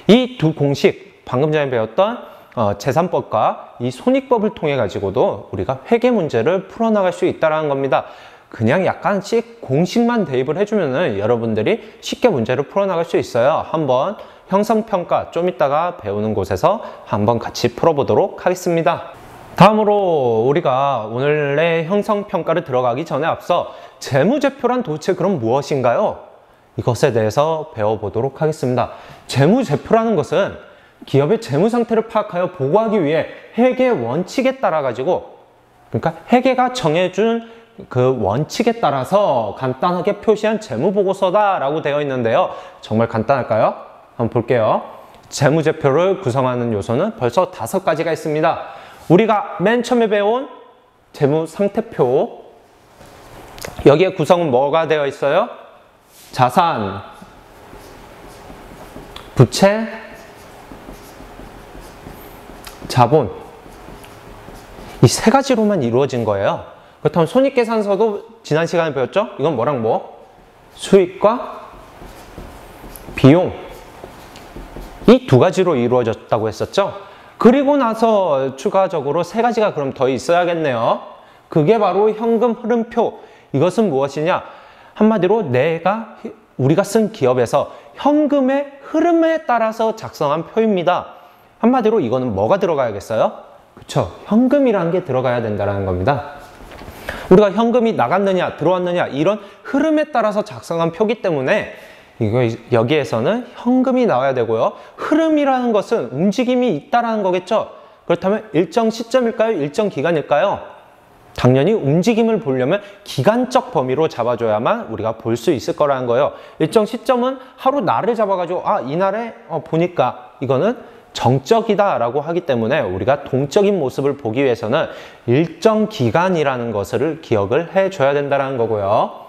S2: 이 두 공식 방금 전에 배웠던 재산법과 이 손익법을 통해 가지고도 우리가 회계 문제를 풀어나갈 수 있다는 겁니다. 그냥 약간씩 공식만 대입을 해주면은 여러분들이 쉽게 문제를 풀어나갈 수 있어요. 한번 형성평가 좀 이따가 배우는 곳에서 한번 같이 풀어보도록 하겠습니다. 다음으로 우리가 오늘의 형성평가를 들어가기 전에 앞서 재무제표란 도대체 그럼 무엇인가요? 이것에 대해서 배워보도록 하겠습니다. 재무제표라는 것은 기업의 재무 상태를 파악하여 보고하기 위해 회계 원칙에 따라 가지고, 그러니까 회계가 정해준 그 원칙에 따라서 간단하게 표시한 재무보고서다라고 되어 있는데요. 정말 간단할까요? 한번 볼게요. 재무제표를 구성하는 요소는 벌써 5가지가 있습니다. 우리가 맨 처음에 배운 재무상태표, 여기에 구성은 뭐가 되어 있어요? 자산, 부채, 자본, 이 3가지로만 이루어진 거예요. 그렇다면 손익계산서도 지난 시간에 배웠죠? 이건 뭐랑 뭐? 수익과 비용, 이 2가지로 이루어졌다고 했었죠? 그리고 나서 추가적으로 3가지가 그럼 더 있어야겠네요. 그게 바로 현금 흐름표. 이것은 무엇이냐? 한마디로 우리가 쓴 기업에서 현금의 흐름에 따라서 작성한 표입니다. 한마디로 이거는 뭐가 들어가야겠어요? 그쵸? 현금이라는 게 들어가야 된다는 겁니다. 우리가 현금이 나갔느냐 들어왔느냐 이런 흐름에 따라서 작성한 표기 때문에 여기에서는 현금이 나와야 되고요. 흐름이라는 것은 움직임이 있다라는 거겠죠. 그렇다면 일정 시점일까요? 일정 기간일까요? 당연히 움직임을 보려면 기간적 범위로 잡아줘야만 우리가 볼 수 있을 거라는 거예요. 일정 시점은 하루 날을 잡아가지고 이날에 보니까 이거는 정적이다 라고 하기 때문에 우리가 동적인 모습을 보기 위해서는 일정 기간이라는 것을 기억을 해줘야 된다는 거고요.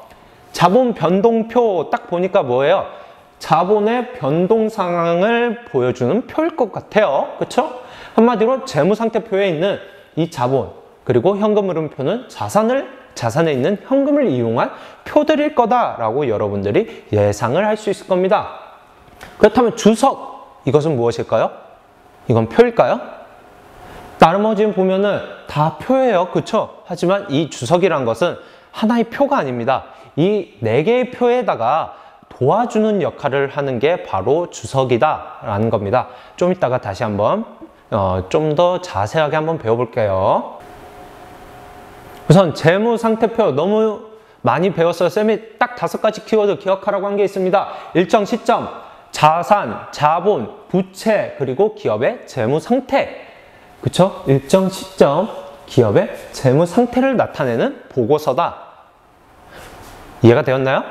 S2: 자본 변동표 딱 보니까 뭐예요? 자본의 변동 상황을 보여주는 표일 것 같아요. 그쵸? 한마디로 재무상태표에 있는 이 자본 그리고 현금 흐름표는 자산에 있는 현금을 이용한 표들일 거다라고 여러분들이 예상을 할 수 있을 겁니다. 그렇다면 주석, 이것은 무엇일까요? 이건 표일까요? 나머지 보면은 다 표예요. 그쵸? 하지만 이 주석이란 것은 하나의 표가 아닙니다. 이 4개의 표에다가 도와주는 역할을 하는 게 바로 주석이다라는 겁니다. 좀 이따가 다시 한번 좀 더 자세하게 한번 배워볼게요. 우선 재무상태표 너무 많이 배웠어요. 쌤이 딱 5가지 키워드 기억하라고 한 게 있습니다. 일정 시점, 자산, 자본, 부채, 그리고 기업의 재무상태. 그쵸? 일정 시점, 기업의 재무상태를 나타내는 보고서다. 이해가 되었나요?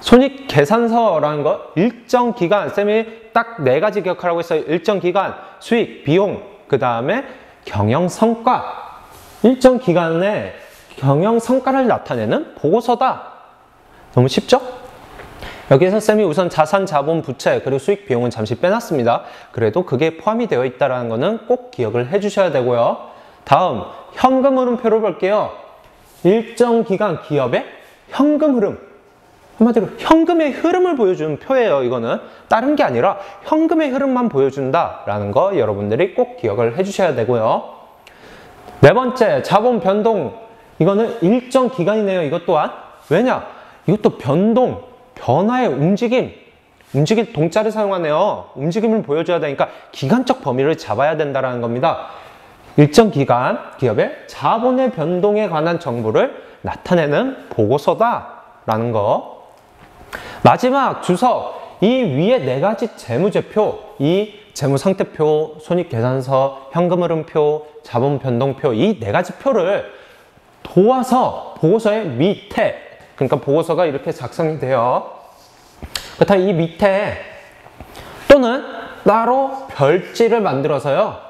S2: 손익계산서라는 거 일정 기간, 쌤이 딱 4가지 기억하라고 했어요. 일정 기간, 수익, 비용, 그 다음에 경영성과. 일정 기간에 경영성과를 나타내는 보고서다. 너무 쉽죠? 여기에서 쌤이 우선 자산, 자본, 부채, 그리고 수익, 비용은 잠시 빼놨습니다. 그래도 그게 포함이 되어 있다는 거는 꼭 기억을 해주셔야 되고요. 다음, 현금 흐름표를 볼게요. 일정 기간 기업의 현금 흐름. 한마디로 현금의 흐름을 보여주는 표예요. 이거는 다른 게 아니라 현금의 흐름만 보여준다라는 거 여러분들이 꼭 기억을 해주셔야 되고요. 4번째, 자본 변동. 이거는 일정 기간이네요. 이것 또한. 왜냐? 이것도 변동, 변화의 움직임, 움직일 동자를 사용하네요. 움직임을 보여줘야 되니까 기간적 범위를 잡아야 된다는 겁니다. 일정 기간 기업의 자본의 변동에 관한 정보를 나타내는 보고서다라는 거. 마지막 주석, 이 위에 4가지 재무제표, 이 재무상태표, 손익계산서, 현금흐름표, 자본변동표, 이 4가지 표를 도와서 보고서의 밑에, 그러니까 보고서가 이렇게 작성이 돼요. 그렇다면 이 밑에 또는 따로 별지를 만들어서요,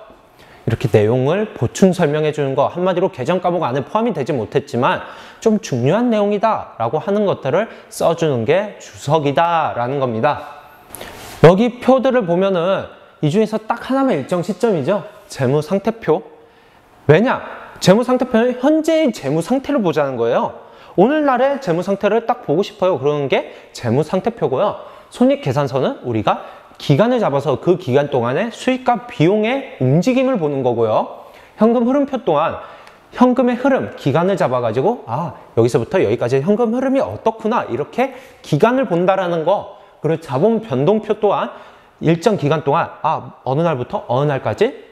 S2: 이렇게 내용을 보충 설명해 주는 거, 한마디로 개정 과목 안에 포함이 되지 못했지만 좀 중요한 내용이다 라고 하는 것들을 써주는 게 주석이다 라는 겁니다. 여기 표들을 보면은 이 중에서 딱 하나만 일정 시점이죠. 재무상태표. 왜냐? 재무상태표는 현재의 재무상태를 보자는 거예요. 오늘날의 재무상태를 딱 보고 싶어요. 그러는 게 재무상태표고요. 손익계산서는 우리가 기간을 잡아서 그 기간 동안의 수익과 비용의 움직임을 보는 거고요. 현금 흐름표 또한 현금의 흐름, 기간을 잡아가지고 여기서부터 여기까지 현금 흐름이 어떻구나 이렇게 기간을 본다라는 거. 그리고 자본 변동표 또한 일정 기간 동안 어느 날부터 어느 날까지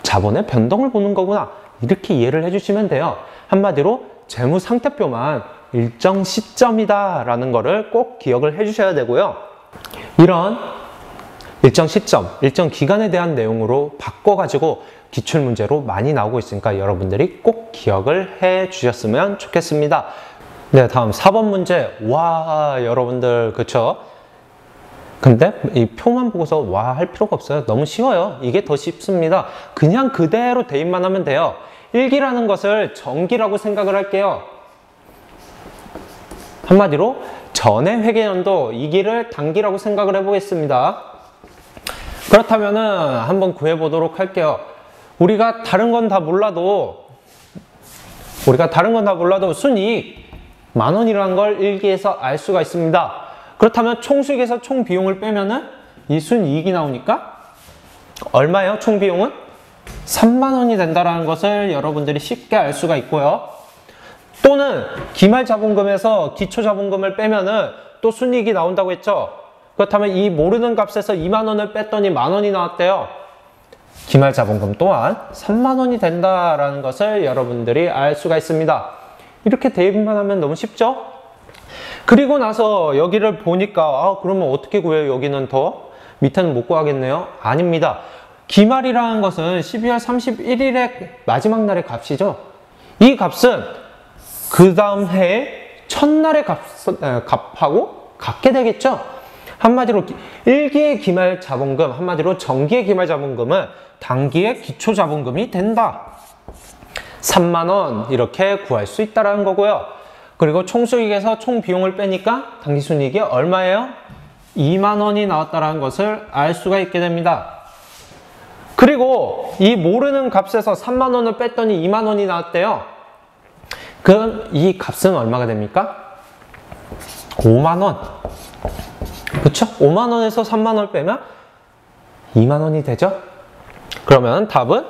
S2: 자본의 변동을 보는 거구나 이렇게 이해를 해주시면 돼요. 한마디로 재무상태표만 일정 시점이다 라는 거를 꼭 기억을 해주셔야 되고요. 이런 일정 시점, 일정 기간에 대한 내용으로 바꿔가지고 기출문제로 많이 나오고 있으니까 여러분들이 꼭 기억을 해 주셨으면 좋겠습니다. 네, 다음 4번 문제. 와, 여러분들 그쵸? 근데 이 표만 보고서 와 할 필요가 없어요. 너무 쉬워요. 이게 더 쉽습니다. 그냥 그대로 대입만 하면 돼요. 일기라는 것을 정기라고 생각을 할게요. 한마디로 전의 회계연도 2기를 단기라고 생각을 해보겠습니다. 그렇다면은 한번 구해보도록 할게요. 우리가 다른 건 다 몰라도 순이익 10,000원이라는 걸 1기에서 알 수가 있습니다. 그렇다면 총수익에서 총비용을 빼면은 이 순이익이 나오니까 얼마예요? 총비용은 30,000원이 된다는 것을 여러분들이 쉽게 알 수가 있고요. 또는 기말자본금에서 기초자본금을 빼면은 또 순이익이 나온다고 했죠. 그렇다면 이 모르는 값에서 20,000원을 뺐더니 10,000원이 나왔대요. 기말자본금 또한 30,000원이 된다라는 것을 여러분들이 알 수가 있습니다. 이렇게 대입만 하면 너무 쉽죠? 그리고 나서 여기를 보니까 그러면 어떻게 구해요? 여기는 더 밑에는 못 구하겠네요. 아닙니다. 기말이라는 것은 12월 31일의 마지막 날의 값이죠. 이 값은 그 다음 해의 첫날의 값하고 같게 되겠죠. 한마디로 1기의 기말 자본금, 한마디로 정기의 기말 자본금은 단기의 기초 자본금이 된다. 3만 원 이렇게 구할 수 있다는 거고요. 그리고 총수익에서 총 비용을 빼니까 당기순이익이 얼마예요? 2만 원이 나왔다는 것을 알 수가 있게 됩니다. 그리고 이 모르는 값에서 3만 원을 뺐더니 2만 원이 나왔대요. 그럼 이 값은 얼마가 됩니까? 5만 원. 그쵸? 5만 원에서 3만 원을 빼면 2만 원이 되죠? 그러면 답은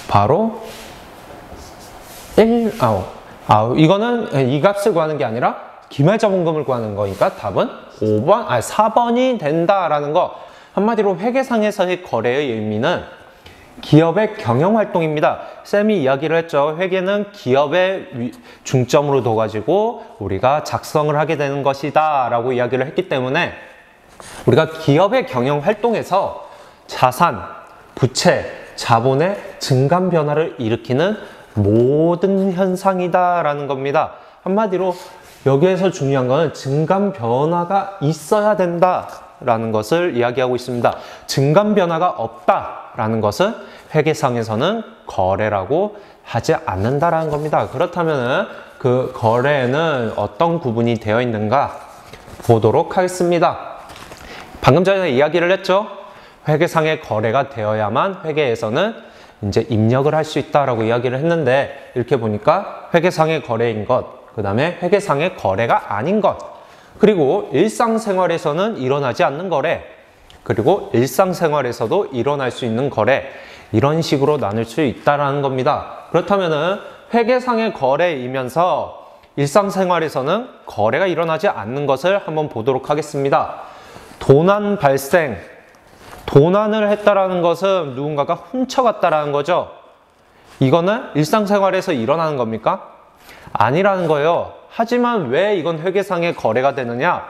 S2: 바로 이거는 이 값을 구하는 게 아니라 기말자본금을 구하는 거니까 답은 4번이 된다라는 거. 한마디로 회계상에서의 거래의 의미는 기업의 경영활동입니다. 쌤이 이야기를 했죠. 회계는 기업의 중점으로 둬가지고 우리가 작성을 하게 되는 것이다 라고 이야기를 했기 때문에 우리가 기업의 경영활동에서 자산, 부채, 자본의 증감 변화를 일으키는 모든 현상이다 라는 겁니다. 한마디로 여기에서 중요한 것은 증감 변화가 있어야 된다 라는 것을 이야기하고 있습니다. 증감 변화가 없다 라는 것은 회계상에서는 거래라고 하지 않는다라는 겁니다. 그렇다면 그 거래에는 어떤 구분이 되어 있는가 보도록 하겠습니다. 방금 전에 이야기를 했죠. 회계상의 거래가 되어야만 회계에서는 이제 입력을 할 수 있다라고 이야기를 했는데 이렇게 보니까 회계상의 거래인 것, 그 다음에 회계상의 거래가 아닌 것, 그리고 일상생활에서는 일어나지 않는 거래, 그리고 일상생활에서도 일어날 수 있는 거래, 이런 식으로 나눌 수 있다는 겁니다. 그렇다면 회계상의 거래이면서 일상생활에서는 거래가 일어나지 않는 것을 한번 보도록 하겠습니다. 도난 발생, 도난을 했다라는 것은 누군가가 훔쳐갔다라는 거죠. 이거는 일상생활에서 일어나는 겁니까? 아니라는 거예요. 하지만 왜 이건 회계상의 거래가 되느냐?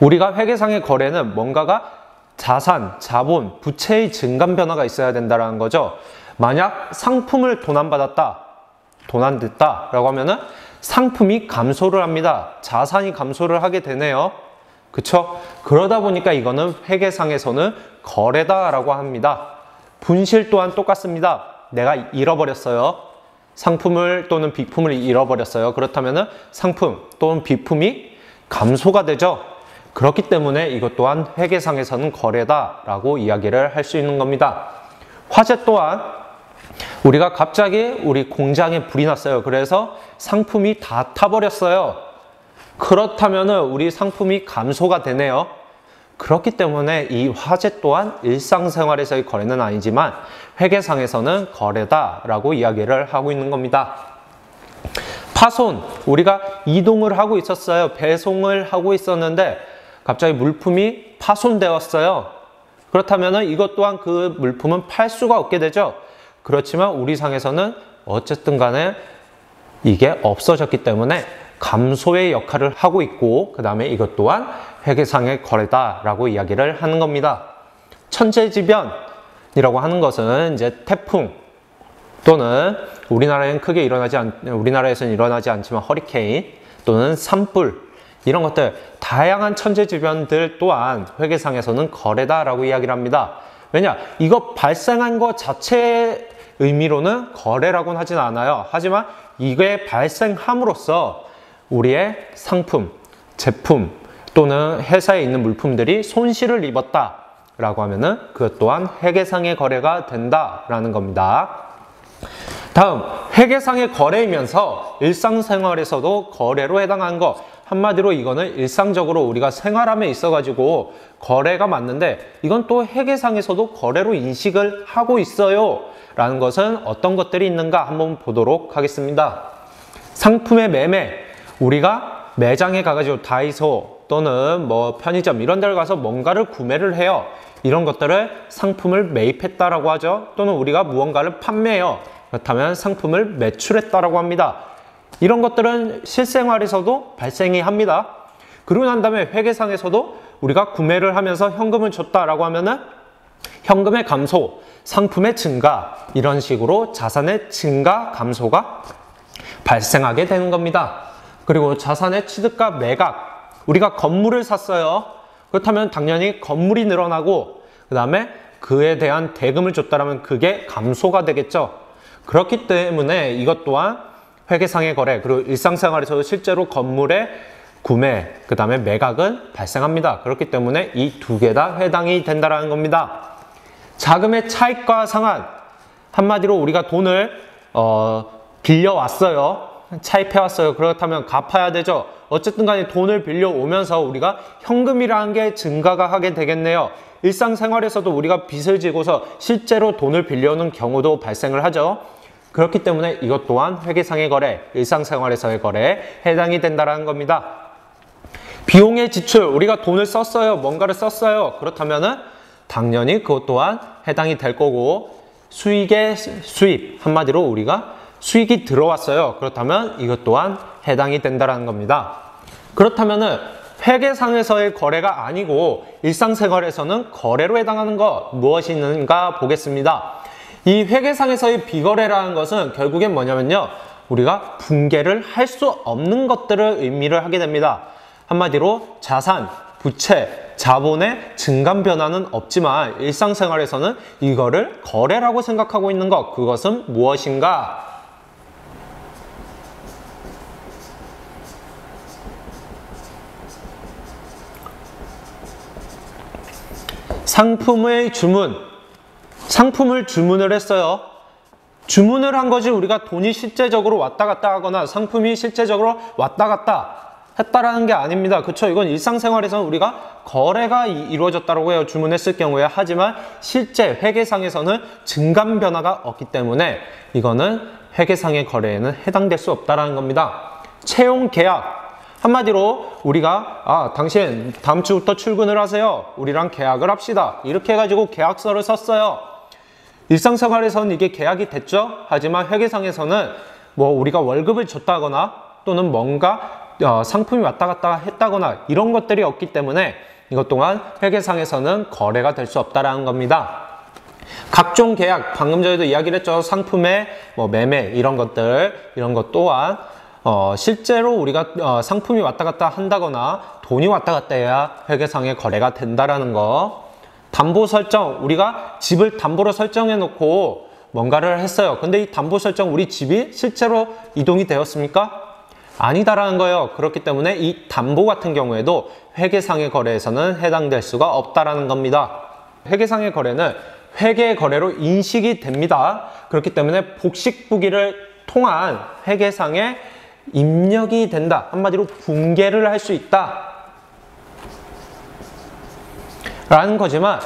S2: 우리가 회계상의 거래는 뭔가가 자산, 자본, 부채의 증감 변화가 있어야 된다는 거죠. 만약 상품을 도난받았다, 도난됐다 라고 하면은 상품이 감소를 합니다. 자산이 감소를 하게 되네요. 그쵸? 그러다 보니까 이거는 회계상에서는 거래다라고 합니다. 분실 또한 똑같습니다. 내가 잃어버렸어요. 상품을 또는 비품을 잃어버렸어요. 그렇다면 상품 또는 비품이 감소가 되죠. 그렇기 때문에 이것 또한 회계상에서는 거래다라고 이야기를 할 수 있는 겁니다. 화재 또한 우리가 갑자기 우리 공장에 불이 났어요. 그래서 상품이 다 타버렸어요. 그렇다면 우리 상품이 감소가 되네요. 그렇기 때문에 이 화재 또한 일상생활에서의 거래는 아니지만 회계상에서는 거래다라고 이야기를 하고 있는 겁니다. 파손, 우리가 이동을 하고 있었어요. 배송을 하고 있었는데 갑자기 물품이 파손되었어요. 그렇다면 이것 또한 그 물품은 팔 수가 없게 되죠. 그렇지만 우리 상에서는 어쨌든 간에 이게 없어졌기 때문에 감소의 역할을 하고 있고, 그 다음에 이것 또한 회계상의 거래다라고 이야기를 하는 겁니다. 천재지변이라고 하는 것은 이제 태풍 또는 우리나라에서는 일어나지 않지만 허리케인 또는 산불, 이런 것들, 다양한 천재지변들 또한 회계상에서는 거래다라고 이야기를 합니다. 왜냐? 이거 발생한 것 자체의 의미로는 거래라고는 하진 않아요. 하지만 이게 발생함으로써 우리의 상품, 제품 또는 회사에 있는 물품들이 손실을 입었다라고 하면은 그것 또한 회계상의 거래가 된다라는 겁니다. 다음, 회계상의 거래이면서 일상생활에서도 거래로 해당하는 것. 한마디로 이거는 일상적으로 우리가 생활함에 있어가지고 거래가 맞는데 이건 또 회계상에서도 거래로 인식을 하고 있어요 라는 것은 어떤 것들이 있는가 한번 보도록 하겠습니다. 상품의 매매, 우리가 매장에 가가지고 다이소 또는 뭐 편의점 이런 데를 가서 뭔가를 구매를 해요. 이런 것들을 상품을 매입했다라고 하죠. 또는 우리가 무언가를 판매해요. 그렇다면 상품을 매출했다라고 합니다. 이런 것들은 실생활에서도 발생이 합니다. 그러고 난 다음에 회계상에서도 우리가 구매를 하면서 현금을 줬다라고 하면은 현금의 감소, 상품의 증가, 이런 식으로 자산의 증가, 감소가 발생하게 되는 겁니다. 그리고 자산의 취득과 매각, 우리가 건물을 샀어요. 그렇다면 당연히 건물이 늘어나고 그 다음에 그에 대한 대금을 줬다라면 그게 감소가 되겠죠. 그렇기 때문에 이것 또한 회계상의 거래, 그리고 일상생활에서도 실제로 건물의 구매, 그 다음에 매각은 발생합니다. 그렇기 때문에 이 두 개 다 해당이 된다는 겁니다. 자금의 차익과 상환, 한마디로 우리가 돈을 빌려왔어요. 차입해왔어요. 그렇다면 갚아야 되죠. 어쨌든 간에 돈을 빌려오면서 우리가 현금이라는 게 증가가 하게 되겠네요. 일상생활에서도 우리가 빚을 지고서 실제로 돈을 빌려오는 경우도 발생을 하죠. 그렇기 때문에 이것 또한 회계상의 거래, 일상생활에서의 거래에 해당이 된다는 겁니다. 비용의 지출, 우리가 돈을 썼어요. 뭔가를 썼어요. 그렇다면은 당연히 그것 또한 해당이 될 거고, 수익의 수입, 한마디로 우리가 수익이 들어왔어요. 그렇다면 이것 또한 해당이 된다는 겁니다. 그렇다면은 회계상에서의 거래가 아니고 일상생활에서는 거래로 해당하는 것 무엇이 있는가 보겠습니다. 이 회계상에서의 비거래라는 것은 결국엔 뭐냐면요, 우리가 분개를 할 수 없는 것들을 의미를 하게 됩니다. 한마디로 자산, 부채, 자본의 증감 변화는 없지만 일상생활에서는 이거를 거래라고 생각하고 있는 것, 그것은 무엇인가? 상품의 주문, 상품을 주문을 했어요. 주문을 한 것이 우리가 돈이 실제적으로 왔다 갔다 하거나 상품이 실제적으로 왔다 갔다 했다라는 게 아닙니다. 그쵸? 이건 일상생활에서는 우리가 거래가 이루어졌다고 해요. 주문했을 경우에. 하지만 실제 회계상에서는 증감 변화가 없기 때문에 이거는 회계상의 거래에는 해당될 수 없다라는 겁니다. 채용 계약. 한마디로 우리가 당신 다음 주부터 출근을 하세요. 우리랑 계약을 합시다. 이렇게 해가지고 계약서를 썼어요. 일상생활에서는 이게 계약이 됐죠. 하지만 회계상에서는 뭐 우리가 월급을 줬다거나 또는 뭔가 상품이 왔다 갔다 했다거나 이런 것들이 없기 때문에 이것 또한 회계상에서는 거래가 될 수 없다라는 겁니다. 각종 계약, 방금 전에도 이야기를 했죠. 상품의 뭐 매매 이런 것들, 이런 것 또한 실제로 우리가 상품이 왔다 갔다 한다거나 돈이 왔다 갔다 해야 회계상의 거래가 된다라는 거. 담보 설정, 우리가 집을 담보로 설정해 놓고 뭔가를 했어요. 근데 이 담보 설정, 우리 집이 실제로 이동이 되었습니까? 아니다라는 거예요. 그렇기 때문에 이 담보 같은 경우에도 회계상의 거래에서는 해당될 수가 없다라는 겁니다. 회계상의 거래는 회계 거래로 인식이 됩니다. 그렇기 때문에 복식부기를 통한 회계상의 입력이 된다. 한마디로 분개를 할 수 있다 라는 거지만,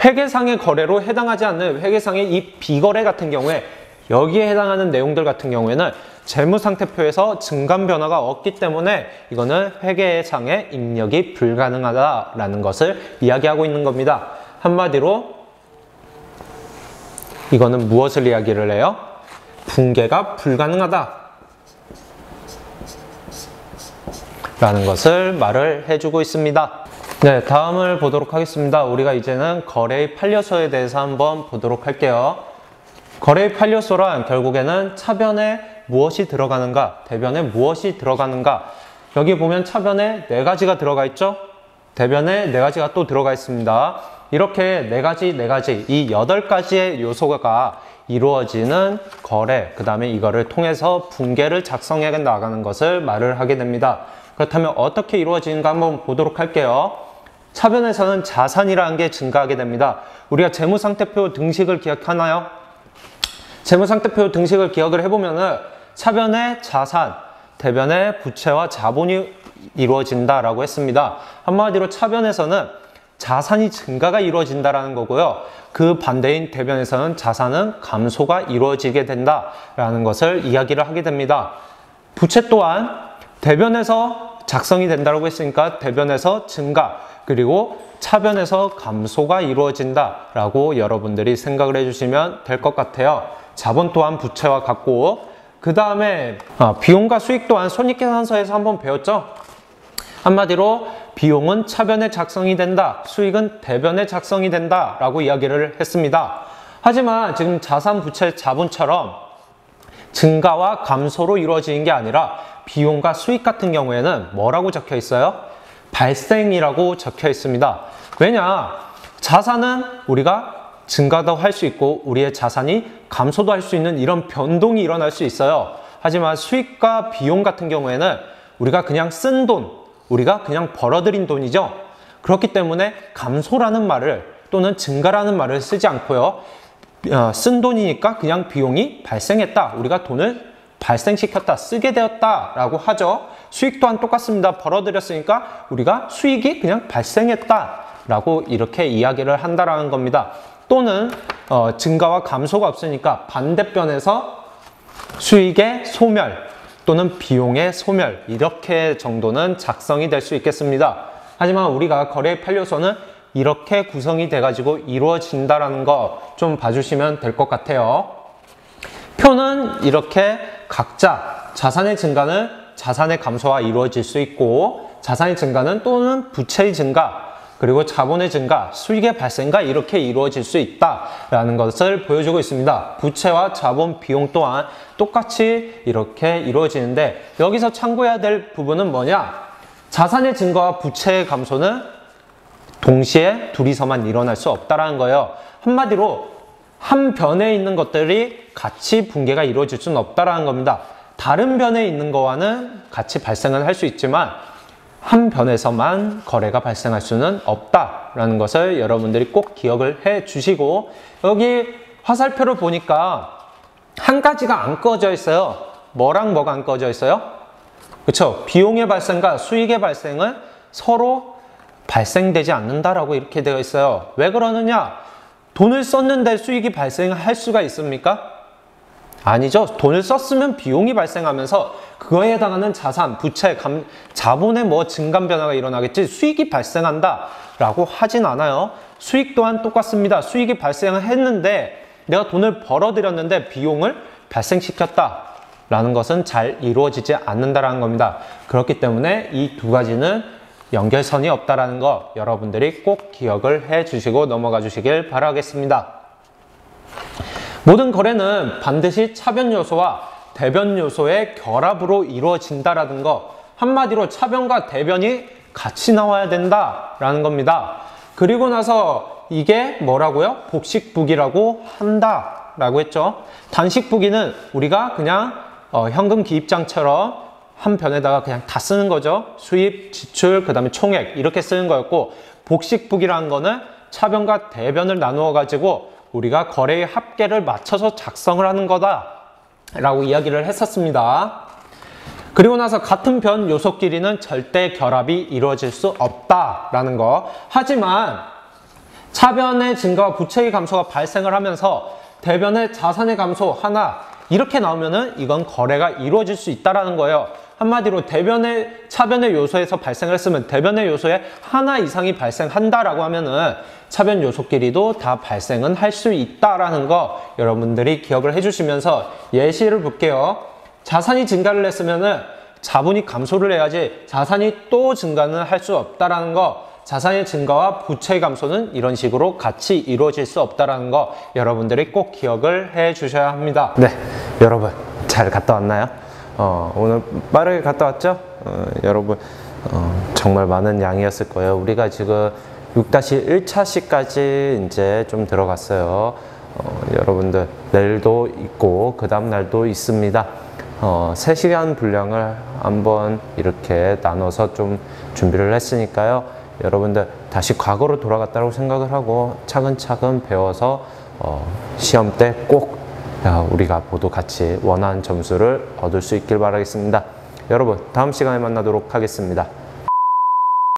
S2: 회계상의 거래로 해당하지 않는 회계상의 이 비거래 같은 경우에 여기에 해당하는 내용들 같은 경우에는 재무상태표에서 증감 변화가 없기 때문에 이거는 회계상의 입력이 불가능하다라는 것을 이야기하고 있는 겁니다. 한마디로 이거는 무엇을 이야기를 해요? 분개가 불가능하다 라는 것을 말을 해주고 있습니다. 네, 다음을 보도록 하겠습니다. 우리가 이제는 거래의 판례서에 대해서 한번 보도록 할게요. 거래의 판례서란 결국에는 차변에 무엇이 들어가는가, 대변에 무엇이 들어가는가. 여기 보면 차변에 4가지가 들어가 있죠? 대변에 4가지가 또 들어가 있습니다. 이렇게 4가지, 이 8가지의 요소가 이루어지는 거래, 그 다음에 이거를 통해서 분개를 작성해 나가는 것을 말을 하게 됩니다. 그렇다면 어떻게 이루어지는가 한번 보도록 할게요. 차변에서는 자산이라는 게 증가하게 됩니다. 우리가 재무상태표 등식을 기억하나요? 재무상태표 등식을 기억을 해보면은 차변에 자산, 대변에 부채와 자본이 이루어진다라고 했습니다. 한마디로 차변에서는 자산이 증가가 이루어진다라는 거고요. 그 반대인 대변에서는 자산은 감소가 이루어지게 된다라는 것을 이야기를 하게 됩니다. 부채 또한 대변에서 작성이 된다고 했으니까 대변에서 증가, 그리고 차변에서 감소가 이루어진다라고 여러분들이 생각을 해주시면 될 것 같아요. 자본 또한 부채와 같고, 그 다음에 비용과 수익 또한 손익계산서에서 한번 배웠죠. 한마디로 비용은 차변에 작성이 된다, 수익은 대변에 작성이 된다 라고 이야기를 했습니다. 하지만 지금 자산, 부채, 자본처럼 증가와 감소로 이루어지는 게 아니라 비용과 수익 같은 경우에는 뭐라고 적혀 있어요? 발생이라고 적혀 있습니다. 왜냐? 자산은 우리가 증가도 할 수 있고 우리의 자산이 감소도 할 수 있는 이런 변동이 일어날 수 있어요. 하지만 수익과 비용 같은 경우에는 우리가 그냥 쓴 돈, 우리가 그냥 벌어들인 돈이죠. 그렇기 때문에 감소라는 말을 또는 증가라는 말을 쓰지 않고요. 쓴 돈이니까 그냥 비용이 발생했다. 우리가 돈을 발생시켰다, 쓰게 되었다 라고 하죠. 수익 또한 똑같습니다. 벌어들였으니까 우리가 수익이 그냥 발생했다 라고 이렇게 이야기를 한다라는 겁니다. 또는 증가와 감소가 없으니까 반대편에서 수익의 소멸 또는 비용의 소멸, 이렇게 정도는 작성이 될 수 있겠습니다. 하지만 우리가 거래의 8요소는 이렇게 구성이 돼가지고 이루어진다라는 거 좀 봐주시면 될 것 같아요. 표는 이렇게 각자 자산의 증가는 자산의 감소와 이루어질 수 있고, 자산의 증가는 또는 부채의 증가, 그리고 자본의 증가, 수익의 발생과 이렇게 이루어질 수 있다라는 것을 보여주고 있습니다. 부채와 자본, 비용 또한 똑같이 이렇게 이루어지는데, 여기서 참고해야 될 부분은 뭐냐? 자산의 증가와 부채의 감소는 동시에 둘이서만 일어날 수 없다라는 거예요. 한마디로 한 변에 있는 것들이 같이 붕괴가 이루어질 수는 없다라는 겁니다. 다른 변에 있는 거와는 같이 발생을 할 수 있지만 한 변에서만 거래가 발생할 수는 없다라는 것을 여러분들이 꼭 기억을 해 주시고, 여기 화살표를 보니까 한 가지가 안 꺼져 있어요. 뭐랑 뭐가 안 꺼져 있어요? 그렇죠? 비용의 발생과 수익의 발생은 서로 발생되지 않는다라고 이렇게 되어 있어요. 왜 그러느냐? 돈을 썼는데 수익이 발생할 수가 있습니까? 아니죠. 돈을 썼으면 비용이 발생하면서 그거에 해당하는 자산, 부채, 자본의 증감 변화가 일어나겠지 수익이 발생한다 라고 하진 않아요. 수익 또한 똑같습니다. 수익이 발생을 했는데 내가 돈을 벌어들였는데 비용을 발생시켰다 라는 것은 잘 이루어지지 않는다라는 겁니다. 그렇기 때문에 이 두 가지는 연결선이 없다라는 거 여러분들이 꼭 기억을 해 주시고 넘어가 주시길 바라겠습니다. 모든 거래는 반드시 차변 요소와 대변 요소의 결합으로 이루어진다라는 거, 한마디로 차변과 대변이 같이 나와야 된다라는 겁니다. 그리고 나서 이게 뭐라고요? 복식부기라고 한다라고 했죠. 단식부기는 우리가 그냥 현금 기입장처럼 한 변에다가 그냥 다 쓰는 거죠. 수입, 지출, 그 다음에 총액 이렇게 쓰는 거였고, 복식부기라는 거는 차변과 대변을 나누어 가지고 우리가 거래의 합계를 맞춰서 작성을 하는 거다 라고 이야기를 했었습니다. 그리고 나서 같은 변 요소끼리는 절대 결합이 이루어질 수 없다라는 거. 하지만 차변의 증가와 부채의 감소가 발생을 하면서 대변의 자산의 감소 하나 이렇게 나오면은 이건 거래가 이루어질 수 있다라는 거예요. 한마디로 차변의 요소에서 발생을 했으면 대변의 요소에 하나 이상이 발생한다라고 하면은 차변 요소끼리도 다 발생은 할 수 있다라는 거 여러분들이 기억을 해주시면서 예시를 볼게요. 자산이 증가를 했으면은 자본이 감소를 해야지 자산이 또 증가는 할 수 없다라는 거, 자산의 증가와 부채의 감소는 이런 식으로 같이 이루어질 수 없다라는 거 여러분들이 꼭 기억을 해 주셔야 합니다.
S1: 네, 여러분 잘 갔다 왔나요? 오늘 빠르게 갔다 왔죠? 여러분 정말 많은 양이었을 거예요. 우리가 지금 6-1차시까지 이제 좀 들어갔어요. 여러분들 내일도 있고 그 다음 날도 있습니다. 3시간 분량을 한번 이렇게 나눠서 좀 준비를 했으니까요. 여러분들 다시 과거로 돌아갔다고 생각을 하고 차근차근 배워서 시험 때 꼭 우리가 모두 같이 원하는 점수를 얻을 수 있길 바라겠습니다. 여러분 다음 시간에 만나도록 하겠습니다.